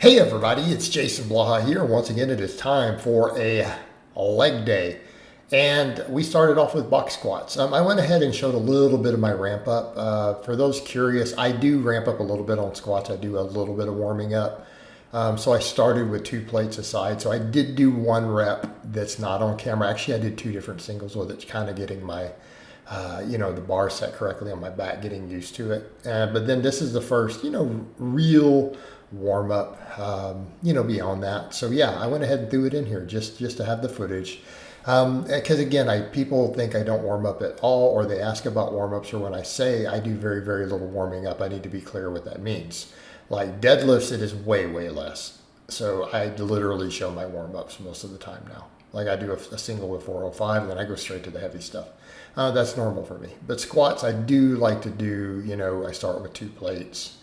Hey everybody, it's Jason Blaha here. Once again, it is time for a leg day. And we started off with box squats. I went ahead and showed a little bit of my ramp up. For those curious, I do ramp up a little bit on squats. I do a little bit of warming up. So I started with 2 plates aside. So I did do 1 rep that's not on camera. Actually, I did 2 different singles with it, kind of getting my the bar set correctly on my back, getting used to it. But then this is the first, real warm up, beyond that. So yeah, I went ahead and threw it in here just to have the footage. Because again, people think I don't warm up at all, or they ask about warm ups, or when I say I do very, very little warming up, I need to be clear what that means. Like deadlifts, it is way, way less. So I literally show my warm ups most of the time now. Like I do a single with 405, and then I go straight to the heavy stuff. That's normal for me. But squats, I do like to do, I start with 2 plates.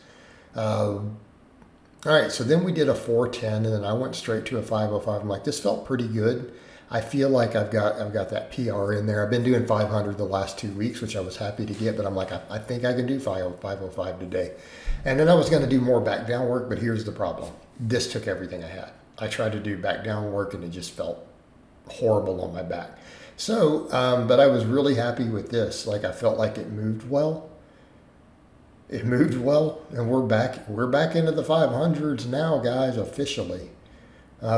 All right, so then we did a 410, and then I went straight to a 505. I'm like, this felt pretty good. I feel like I've got that PR in there. I've been doing 500 the last 2 weeks, which I was happy to get, but I'm like, I think I can do 505 today. And then I was going to do more back down work, but here's the problem. This took everything I had. I tried to do back down work, and it just felt horrible on my back. So, but I was really happy with this. Like I felt like it moved well. It moved well, and we're back into the 500s now, guys, officially.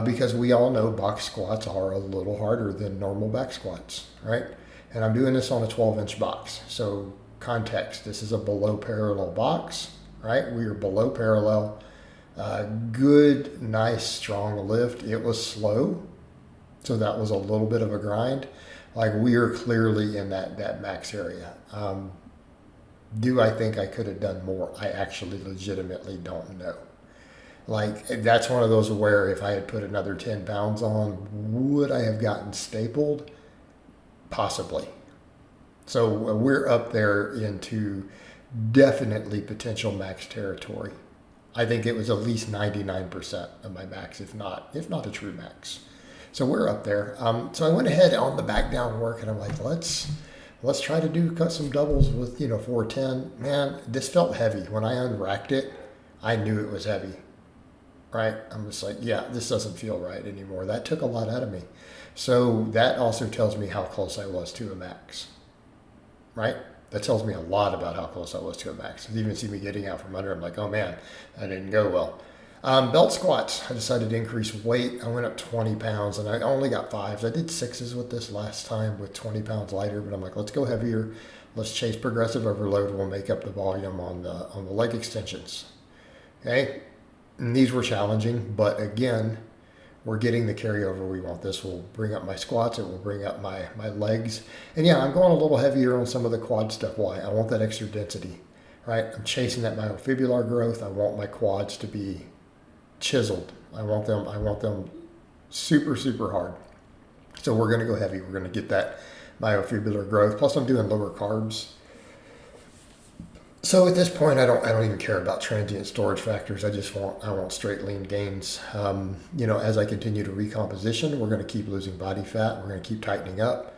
Because we all know box squats are a little harder than normal back squats, right? And I'm doing this on a 12-inch box. So context, this is a below parallel box, right? We are below parallel. Good, nice, strong lift. It was slow, so that was a little bit of a grind. Like we are clearly in that max area. Do I think I could have done more? I actually legitimately don't know. Like that's one of those where if I had put another 10 pounds on, would I have gotten stapled? Possibly. So we're up there into definitely potential max territory. I think it was at least 99% of my max, if not a true max. So we're up there. So I went ahead on the back down work, and I'm like, let's try to cut some doubles with 410. Man, this felt heavy. When I unracked it, I knew it was heavy. Right? I'm just like, yeah, this doesn't feel right anymore. That took a lot out of me. So that also tells me how close I was to a max. Right? That tells me a lot about how close I was to a max. You even see me getting out from under. I'm like, oh man, that didn't go well. Belt squats, I decided to increase weight. I went up 20 pounds, and I only got 5s. I did 6s with this last time with 20 pounds lighter, but I'm like, let's go heavier. Let's chase progressive overload. We'll make up the volume on the leg extensions. Okay? And these were challenging, but again, we're getting the carryover we want. This will bring up my squats. It will bring up my legs. And yeah, I'm going a little heavier on some of the quad stuff. Why? I want that extra density, right? I'm chasing that myofibrillar growth. I want my quads to be chiseled. I want them super, super hard. So we're going to go heavy. We're going to get that myofibrillar growth. Plus I'm doing lower carbs. So at this point, I don't even care about transient storage factors. I want straight lean gains. As I continue to recomposition, we're going to keep losing body fat. We're going to keep tightening up.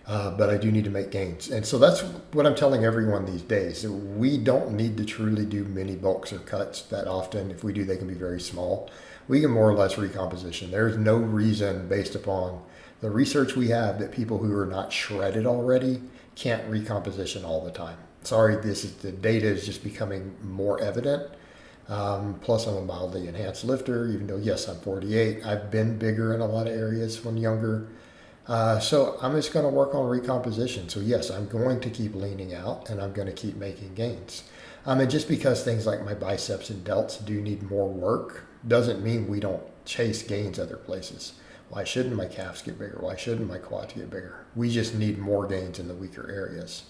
But I do need to make gains. And so that's what I'm telling everyone these days. We don't need to truly do mini bulks or cuts that often. If we do, they can be very small. We can more or less recomposition. There's no reason based upon the research we have that people who are not shredded already can't recomposition all the time. Sorry, the data is just becoming more evident. Plus I'm a mildly enhanced lifter, even though yes, I'm 48. I've been bigger in a lot of areas when younger. So I'm just going to work on recomposition. So yes, I'm going to keep leaning out, and I'm going to keep making gains. And just because things like my biceps and delts do need more work doesn't mean we don't chase gains other places. Why shouldn't my calves get bigger? Why shouldn't my quads get bigger? We just need more gains in the weaker areas.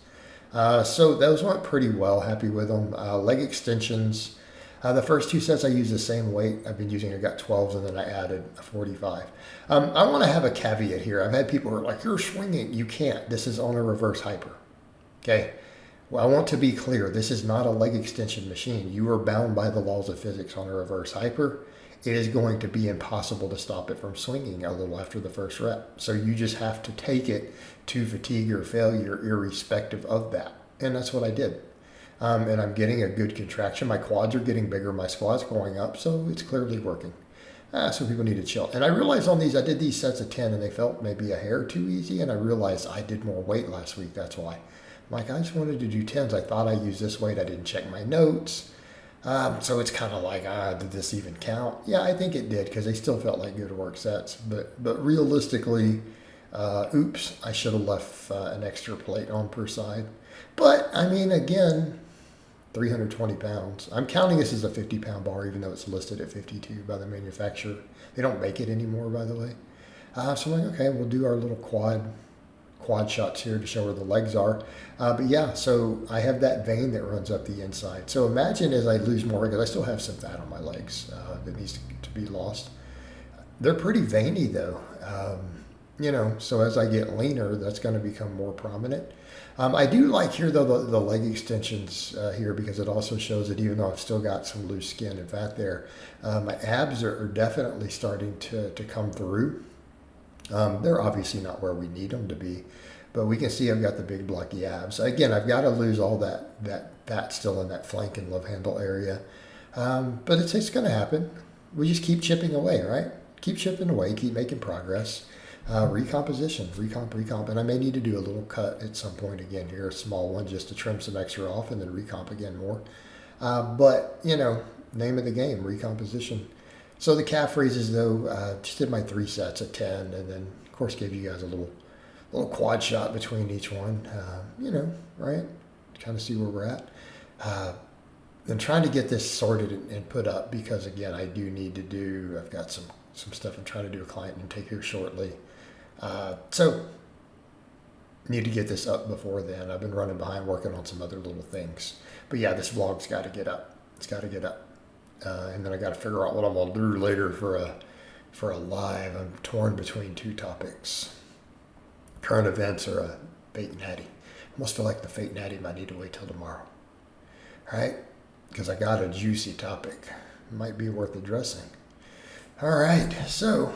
So those went pretty well. Happy with them. Leg extensions. The first 2 sets I used the same weight I've been using. I got 12s, and then I added a 45. I want to have a caveat here. I've had people who are like, you're swinging. You can't. This is on a reverse hyper. Okay? Well, I want to be clear. This is not a leg extension machine. You are bound by the laws of physics on a reverse hyper. It is going to be impossible to stop it from swinging a little after the first rep. So you just have to take it to fatigue or failure irrespective of that. And that's what I did. and I'm getting a good contraction. My quads are getting bigger, my squat's going up, so it's clearly working. So people need to chill. And I realized on these, I did these sets of 10 and they felt maybe a hair too easy, and I realized I did more weight last week, that's why. I'm like, I just wanted to do 10s. I thought I used this weight, I didn't check my notes. So it's kind of like, did this even count? Yeah, I think it did, because they still felt like good work sets. But realistically, oops, I should have left an extra plate on per side. But, I mean, again, 320 pounds. I'm counting this as a 50-pound bar, even though it's listed at 52 by the manufacturer. They don't make it anymore, by the way. So I'm like, okay, we'll do our little quad shots here to show where the legs are. But yeah, so I have that vein that runs up the inside. So imagine as I lose more, because I still have some fat on my legs that needs to be lost. They're pretty veiny though. So as I get leaner, that's going to become more prominent. I do like here though the leg extensions here, because it also shows that even though I've still got some loose skin and fat there, my abs are definitely starting to come through. They're obviously not where we need them to be, but we can see I've got the big blocky abs. Again, I've got to lose all that fat still in that flank and love handle area, but it's going to happen. We just keep chipping away, right? Keep chipping away, keep making progress. Recomposition, recomp, and I may need to do a little cut at some point again here, a small one, just to trim some extra off and then recomp again more. But, name of the game, recomposition. So the calf raises though, just did my 3 sets of 10, and then of course gave you guys a little quad shot between each one, right? Kind of see where we're at. And trying to get this sorted and put up, because again, I do need to I've got some stuff I'm trying to do a client intake here shortly. So need to get this up before then. I've been running behind working on some other little things. But yeah, this vlog's got to get up. It's got to get up. And then I got to figure out what I'm going to do later for a live. I'm torn between 2 topics. Current events or a Fate Natty. I almost feel like the Fate Natty might need to wait till tomorrow. All right? Because I got a juicy topic. Might be worth addressing. All right, so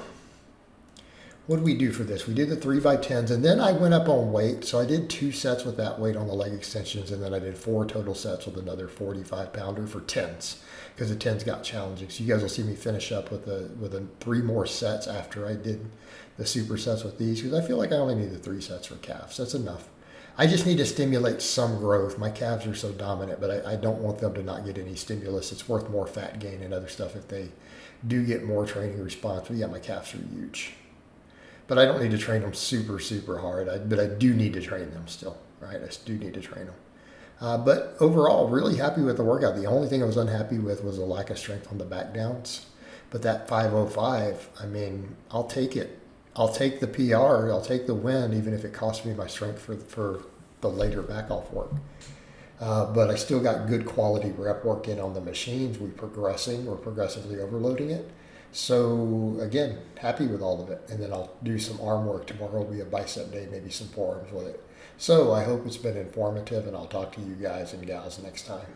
what did we do for this? We did the 3x10s, and then I went up on weight. So I did 2 sets with that weight on the leg extensions, and then I did 4 total sets with another 45-pounder for 10s, because the 10s got challenging. So you guys will see me finish up with 3 more sets after I did the supersets with these, because I feel like I only need the 3 sets for calves. That's enough. I just need to stimulate some growth. My calves are so dominant, but I don't want them to not get any stimulus. It's worth more fat gain and other stuff if they do get more training response. But yeah, my calves are huge. But I don't need to train them super, super hard. But I do need to train them still, right? I do need to train them. But overall, really happy with the workout. The only thing I was unhappy with was the lack of strength on the back downs. But that 505, I mean, I'll take it. I'll take the PR. I'll take the win, even if it costs me my strength for the later back off work. But I still got good quality rep work in on the machines. We're progressively overloading it. So again, happy with all of it. And then I'll do some arm work. Tomorrow will be a bicep day, maybe some forearms with it. So I hope it's been informative, and I'll talk to you guys and gals next time.